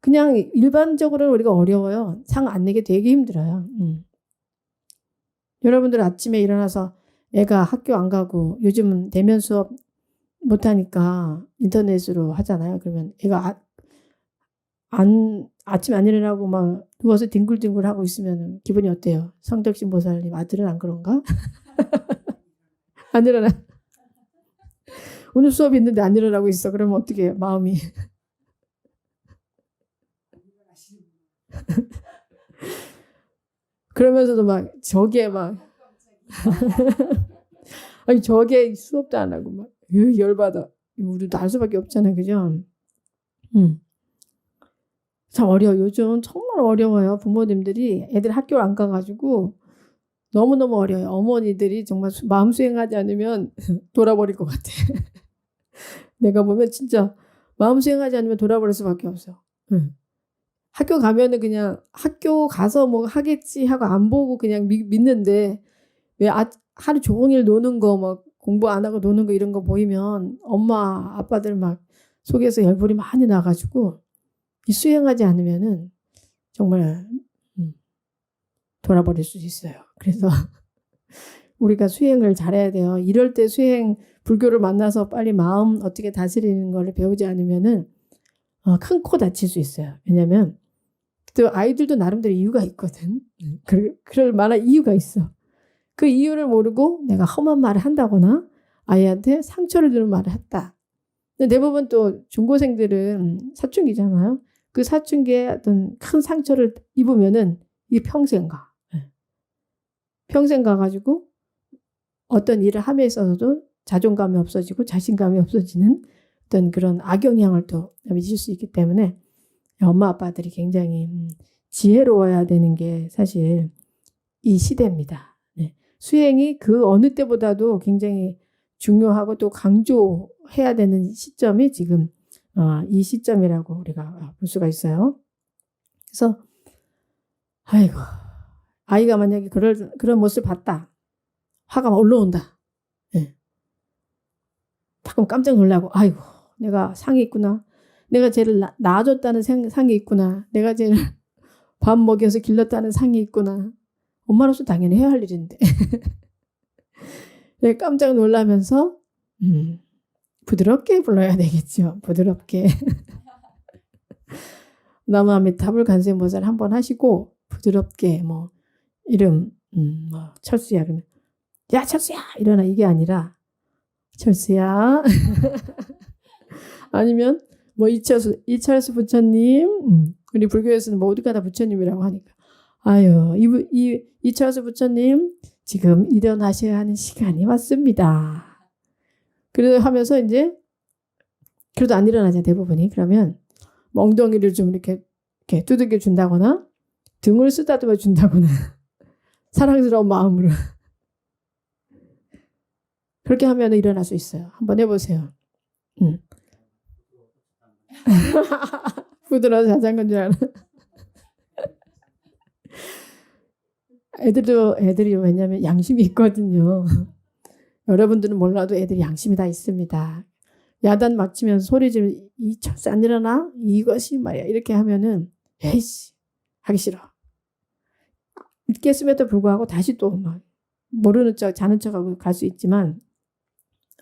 그냥 일반적으로는 우리가 어려워요. 상 안 내게 되게 힘들어요. 여러분들 아침에 일어나서 애가 학교 안 가고 요즘은 대면 수업 못하니까 인터넷으로 하잖아요. 그러면 애가 아침에 안 일어나고 막 누워서 뒹굴뒹굴 하고 있으면 기분이 어때요? 성덕신 보살님 아들은 안 그런가? 안 일어나. 오늘 수업이 있는데 안 일어나고 있어. 그러면 어떻게 마음이. 그러면서도 저게 아니 저게 수업도 안 하고 열받아. 우리도 알 수밖에 없잖아요. 그죠? 참 어려워. 요즘 정말 어려워요. 부모님들이 애들 학교를 안 가가지고 너무너무 어려워요. 어머니들이 정말 마음 수행하지 않으면 돌아버릴 것 같아. 내가 보면 진짜 마음 수행하지 않으면 돌아버릴 수밖에 없어. 학교 가면은 그냥 학교 가서 뭐 하겠지 하고 안 보고 그냥 믿는데 왜 하루 종일 노는 거 막 공부 안 하고 노는 거 이런 거 보이면 엄마 아빠들 막 속에서 열불이 많이 나가지고 이 수행하지 않으면은 정말 돌아버릴 수 있어요. 그래서 우리가 수행을 잘해야 돼요. 이럴 때 불교를 만나서 빨리 마음 어떻게 다스리는 걸 배우지 않으면은 큰 코 다칠 수 있어요. 왜냐면 또 아이들도 나름대로 이유가 있거든. 그럴 만한 이유가 있어. 그 이유를 모르고 내가 험한 말을 한다거나 아이한테 상처를 주는 말을 했다. 근데 대부분 또 중고생들은 사춘기잖아요. 그 사춘기에 어떤 큰 상처를 입으면은 이게 평생 가. 평생 가가지고 어떤 일을 함에 있어서도 자존감이 없어지고 자신감이 없어지는 어떤 그런 악영향을 또 미칠 수 있기 때문에 엄마 아빠들이 굉장히 지혜로워야 되는 게 사실 이 시대입니다. 네. 수행이 그 어느 때보다도 굉장히 중요하고 또 강조해야 되는 시점이 지금 이 시점이라고 우리가 볼 수가 있어요. 그래서 아이고 아이가 만약에 그런 모습을 봤다. 화가 막 올라온다. 네. 가끔 깜짝 놀라고 아이고 내가 상이 있구나. 내가 쟤를 낳아줬다는 상이 있구나. 내가 쟤를 밥 먹여서 길렀다는 상이 있구나. 엄마로서 당연히 해야 할 일인데. 네, 깜짝 놀라면서 부드럽게 불러야 되겠죠. 부드럽게. 나무아미타불 간세음보살 한번 하시고 부드럽게 뭐 이름 뭐 철수야 그러면 야 철수야 일어나 이게 아니라 철수야 아니면 뭐 이철수 부처님 우리 불교에서는 모두가 다 부처님이라고 하니까 아유 이철수 부처님 지금 일어나셔야 하는 시간이 왔습니다. 그래도 하면서 이제 그래도 안 일어나죠 대부분이. 그러면 엉덩이를 좀 이렇게 두들겨 준다거나 등을 쓰다듬어 준다거나 사랑스러운 마음으로 그렇게 하면 일어날 수 있어요. 한번 해보세요. 부드러워서 자전거인 줄 알아. 애들이 왜냐면 양심이 있거든요. 여러분들은 몰라도 애들이 양심이 다 있습니다. 야단 막 치면서 소리 지르면 이 철수 안 일어나? 이것이 말이야. 이렇게 하면은 에이씨 하기 싫어. 깼음에도 불구하고 다시 또 막 모르는 척 자는 척하고 갈 수 있지만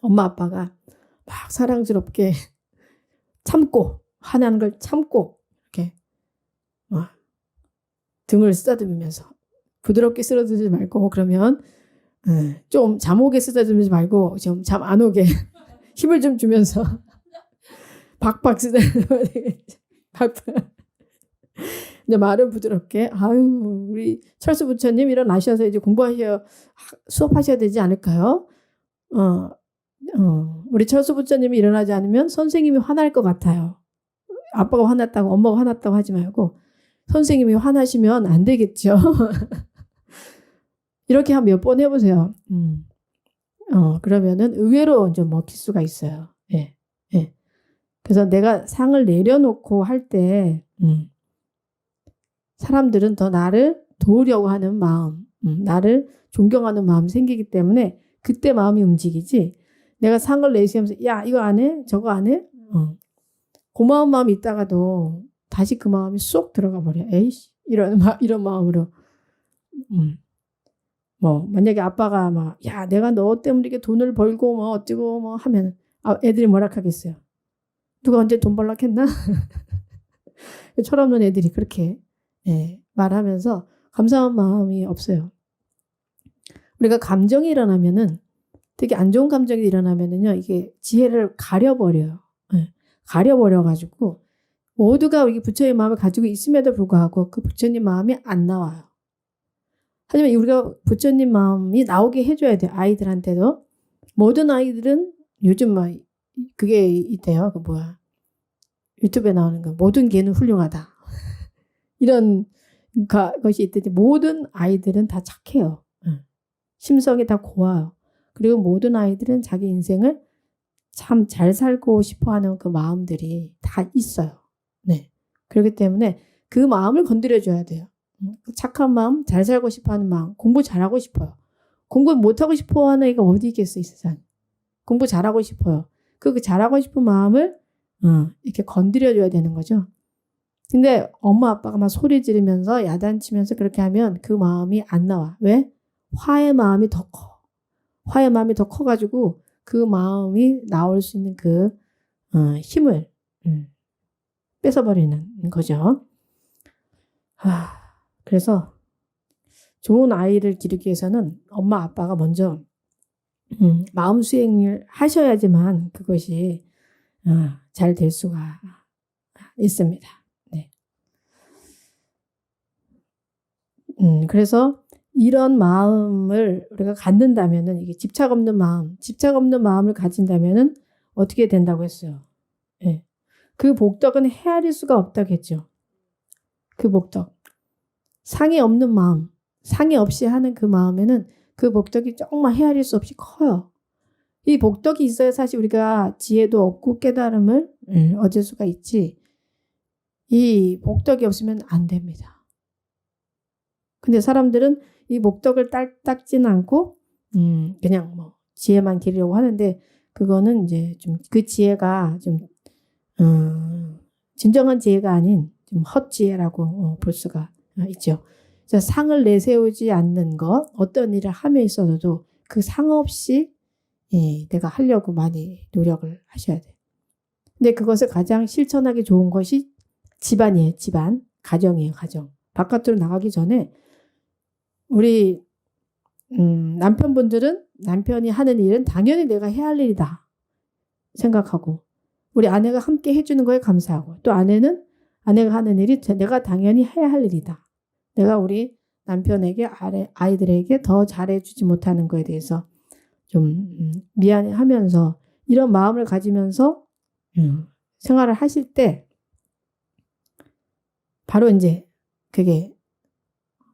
엄마 아빠가 막 사랑스럽게 참고 화나는 걸 참고 이렇게 등을 쓰다듬으면서 부드럽게 쓰다듬지 말고 그러면 좀 잠 오게 쓰다듬지 말고 좀 잠 안 오게 힘을 좀 주면서 박박 쓰다듬어야 되겠죠. 근데 말은 부드럽게 아유 우리 철수 부처님 일어나셔서 이제 수업하셔야 되지 않을까요? 우리 철수 부처님이 일어나지 않으면 선생님이 화날 것 같아요. 아빠가 화났다고 엄마가 화났다고 하지 말고 선생님이 화나시면 안 되겠죠. 이렇게 한 몇 번 해보세요. 그러면은 의외로 좀 먹힐 수가 있어요. 예, 예. 그래서 내가 상을 내려놓고 할 때, 사람들은 더 나를 도우려고 하는 마음, 나를 존경하는 마음이 생기기 때문에 그때 마음이 움직이지. 내가 상을 내쉬면서 야 이거 안 해? 저거 안 해? 고마운 마음이 있다가도 다시 그 마음이 쏙 들어가 버려. 에이씨 이런 마음으로. 뭐 만약에 아빠가 막 야 내가 너 때문에 이렇게 돈을 벌고 뭐 어쩌고 뭐 하면 애들이 뭐라 하겠어요. 누가 언제 돈 벌라 했나? 철없는 애들이 그렇게 말하면서 감사한 마음이 없어요. 우리가 감정이 일어나면은 되게 안 좋은 감정이 일어나면은요 이게 지혜를 가려버려요. 가려버려가지고 모두가 우리 부처의 마음을 가지고 있음에도 불구하고 그 부처님 마음이 안 나와요. 하지만 우리가 부처님 마음이 나오게 해줘야 돼요. 아이들한테도. 모든 아이들은 요즘 막 그게 있대요. 그 뭐야 유튜브에 나오는 거 모든 개는 훌륭하다 이런 것이 있듯이 모든 아이들은 다 착해요. 심성이 다 고와요. 그리고 모든 아이들은 자기 인생을 참 잘 살고 싶어하는 그 마음들이 다 있어요. 네. 그렇기 때문에 그 마음을 건드려줘야 돼요. 착한 마음, 잘 살고 싶어하는 마음, 공부 잘하고 싶어요. 공부 못하고 싶어하는 애가 어디 있겠어 이 세상에. 공부 잘하고 싶어요. 그 잘하고 싶은 마음을 이렇게 건드려줘야 되는 거죠. 근데 엄마 아빠가 막 소리 지르면서 야단치면서 그렇게 하면 그 마음이 안 나와. 왜? 화의 마음이 더 커. 화의 마음이 더 커가지고 그 마음이 나올 수 있는 그 힘을 뺏어버리는 거죠. 그래서 좋은 아이를 기르기 위해서는 엄마 아빠가 먼저 마음 수행을 하셔야지만 그것이 잘 될 수가 있습니다. 네. 그래서 이런 마음을 우리가 갖는다면은 이게 집착 없는 마음을 가진다면은 어떻게 된다고 했어요? 네. 그 복덕은 헤아릴 수가 없다겠죠. 그 복덕. 상이 없는 마음, 상이 없이 하는 그 마음에는 그 복덕이 정말 헤아릴 수 없이 커요. 이 복덕이 있어야 사실 우리가 지혜도 얻고 깨달음을 얻을 수가 있지. 이 복덕이 없으면 안 됩니다. 근데 사람들은 이 복덕을 닦지는 않고 그냥 뭐 지혜만 기르려고 하는데 그거는 이제 좀 그 지혜가 좀 진정한 지혜가 아닌 좀 헛지혜라고 볼 수가 있죠. 그래서 상을 내세우지 않는 것, 어떤 일을 함에 있어도 그 상 없이 내가 하려고 많이 노력을 하셔야 돼요. 근데 그것을 가장 실천하기 좋은 것이 집안이에요. 집안. 가정이에요. 가정. 바깥으로 나가기 전에 우리 남편분들은 남편이 하는 일은 당연히 내가 해야 할 일이다 생각하고 우리 아내가 함께 해주는 거에 감사하고 또 아내는 아내가 하는 일이 내가 당연히 해야 할 일이다. 내가 우리 남편에게 아이들에게 더 잘해주지 못하는 거에 대해서 좀 미안해하면서 이런 마음을 가지면서 생활을 하실 때 바로 이제 그게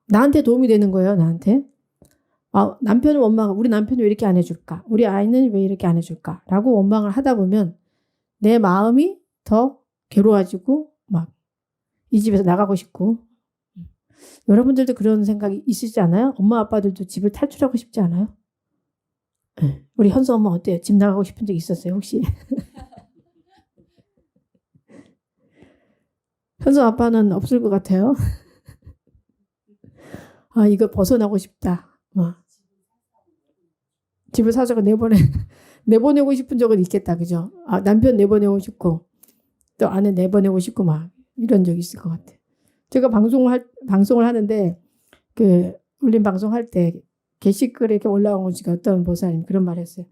나한테 도움이 되는 거예요. 나한테. 남편은 원망, 우리 남편이 왜 이렇게 안 해줄까? 우리 아이는 왜 이렇게 안 해줄까? 라고 원망을 하다 보면 내 마음이 더 괴로워지고 막 이 집에서 나가고 싶고 여러분들도 그런 생각이 있으시지 않아요? 엄마 아빠들도 집을 탈출하고 싶지 않아요? 네. 우리 현수 엄마 어때요? 집 나가고 싶은 적 있었어요 혹시? 현수 아빠는 없을 것 같아요. 이거 벗어나고 싶다. 집을 사자고 내보내고 싶은 적은 있겠다. 그죠? 남편 내보내고 싶고 또 아내 내보내고 싶고 막 이런 적이 있을 것 같아. 제가 방송을 하는데 그 울림 방송할 때 게시글에 이렇게 올라온 것이 어떤 보사님 그런 말 했어요.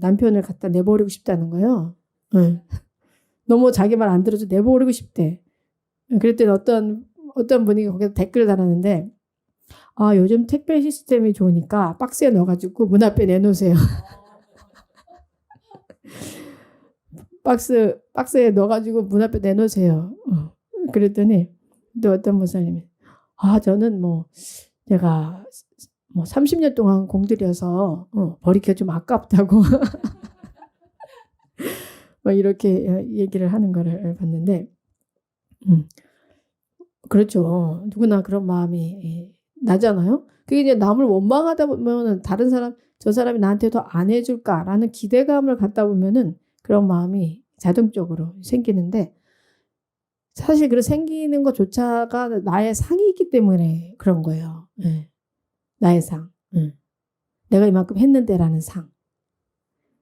남편을 갖다 내버리고 싶다는 거예요. 네. 너무 자기 말 안 들어서 내버리고 싶대. 그랬더니 어떤 분이 거기서 댓글을 달았는데 요즘 택배 시스템이 좋으니까 박스에 넣어가지고 문 앞에 내놓으세요. 박스에 넣어가지고 문 앞에 내놓으세요. 그랬더니 또 어떤 목사님이 저는 내가 30년 동안 공들여서 버리기가 좀 아깝다고 이렇게 얘기를 하는 거를 봤는데 그렇죠. 누구나 그런 마음이 나잖아요. 그게 이제 남을 원망하다 보면 다른 사람 저 사람이 나한테 더 안 해줄까라는 기대감을 갖다 보면은 그런 마음이 자동적으로 생기는데 사실 그런 생기는 것조차가 나의 상이 있기 때문에 그런 거예요. 네. 나의 상. 내가 이만큼 했는데라는 상.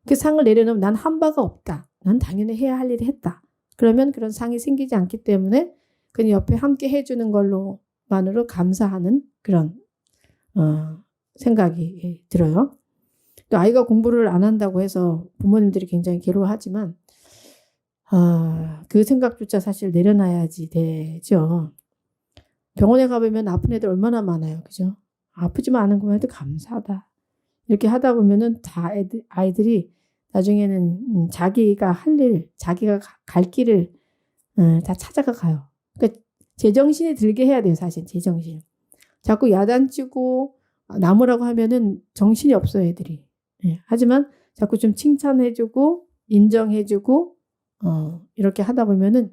그 상을 내려놓으면 난 한 바가 없다. 난 당연히 해야 할 일을 했다. 그러면 그런 상이 생기지 않기 때문에 그 옆에 함께 해주는 걸로만으로 감사하는 그런 생각이 들어요. 또 아이가 공부를 안 한다고 해서 부모님들이 굉장히 괴로워하지만 그 생각조차 사실 내려놔야지 되죠. 병원에 가보면 아픈 애들 얼마나 많아요. 그죠? 아프지만 않은 것만 해도 감사하다. 이렇게 하다 보면은 다 아이들이 나중에는 자기가 할 일, 자기가 갈 길을 다 찾아가 가요. 그러니까 제정신이 들게 해야 돼요. 사실 제정신. 자꾸 야단치고 나무라고 하면은 정신이 없어요. 애들이. 하지만 자꾸 좀 칭찬해주고 인정해주고 이렇게 하다 보면은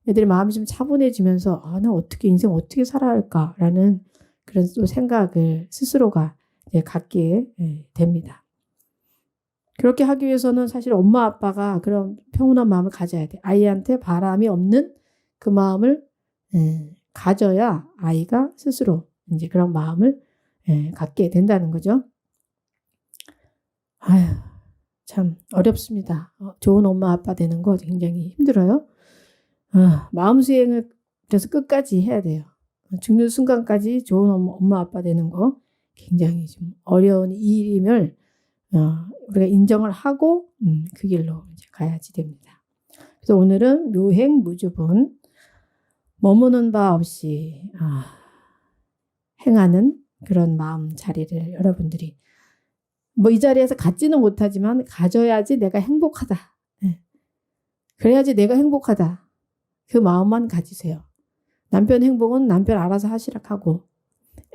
애들의 마음이 좀 차분해지면서 나 어떻게 인생 어떻게 살아야 할까라는 그런 또 생각을 스스로가 이제 갖게 됩니다. 그렇게 하기 위해서는 사실 엄마 아빠가 그런 평온한 마음을 가져야 돼. 아이한테 바람이 없는 그 마음을 가져야 아이가 스스로 이제 그런 마음을 갖게 된다는 거죠. 아휴, 참 어렵습니다. 좋은 엄마 아빠 되는 거 굉장히 힘들어요. 마음 수행을 그래서 끝까지 해야 돼요. 죽는 순간까지 좋은 엄마 아빠 되는 거 굉장히 좀 어려운 일임을 우리가 인정을 하고 그 길로 이제 가야지 됩니다. 그래서 오늘은 묘행무주분, 머무는 바 없이 행하는 그런 마음 자리를 여러분들이 뭐 이 자리에서 갖지는 못하지만 가져야지 내가 행복하다. 그래야지 내가 행복하다. 그 마음만 가지세요. 남편 행복은 남편 알아서 하시라 하고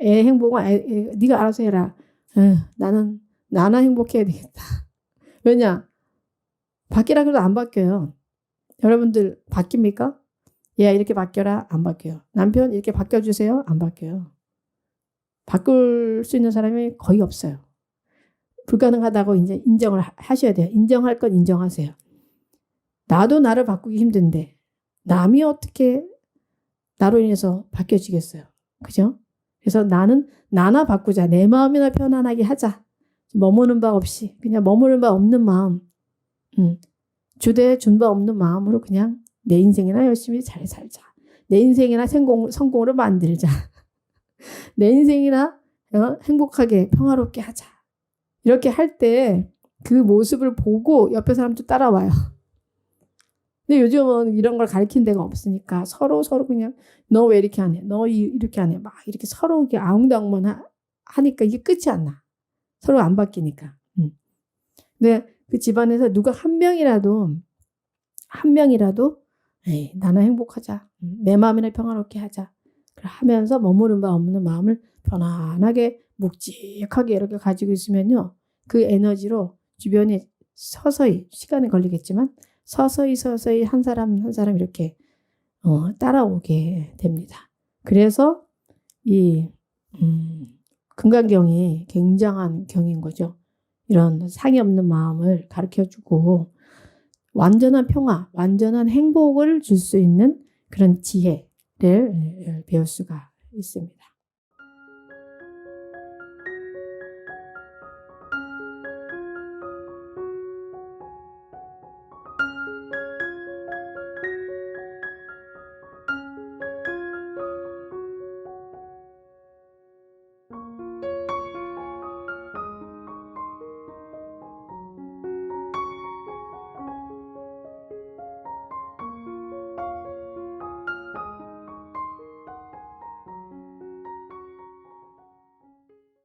애 행복은 네가 알아서 해라. 나는 행복해야 되겠다. 왜냐? 바뀌라 그래도 안 바뀌어요. 여러분들 바뀝니까? 얘 이렇게 바뀌어라. 안 바뀌어요. 남편 이렇게 바뀌어주세요. 안 바뀌어요. 바꿀 수 있는 사람이 거의 없어요. 불가능하다고 이제 인정을 하셔야 돼요. 인정할 건 인정하세요. 나도 나를 바꾸기 힘든데 남이 어떻게 나로 인해서 바뀌어지겠어요. 그죠? 그래서 나는 나나 바꾸자. 내 마음이나 편안하게 하자. 머무는 바 없이 그냥 머무는 바 없는 마음, 주대에 준 바 없는 마음으로 그냥 내 인생이나 열심히 잘 살자. 내 인생이나 성공으로 만들자. 내 인생이나 행복하게 평화롭게 하자. 이렇게 할 때 그 모습을 보고 옆에 사람도 따라와요. 근데 요즘은 이런 걸 가르친 데가 없으니까 서로 그냥 너 왜 이렇게 안 해? 너 이렇게 안 해? 막 이렇게 서로 이렇게 아웅다웅만 하니까 이게 끝이 안 나. 서로 안 바뀌니까. 근데 그 집안에서 누가 한 명이라도 나는 행복하자. 내 마음이나 평화롭게 하자. 하면서 머무는 바 없는 마음을 편안하게 묵직하게 이렇게 가지고 있으면요. 그 에너지로 주변에 서서히 시간이 걸리겠지만 서서히 한 사람 이렇게 따라오게 됩니다. 그래서 이 금강경이 굉장한 경인 거죠. 이런 상이 없는 마음을 가르쳐주고 완전한 평화, 완전한 행복을 줄 수 있는 그런 지혜를 배울 수가 있습니다.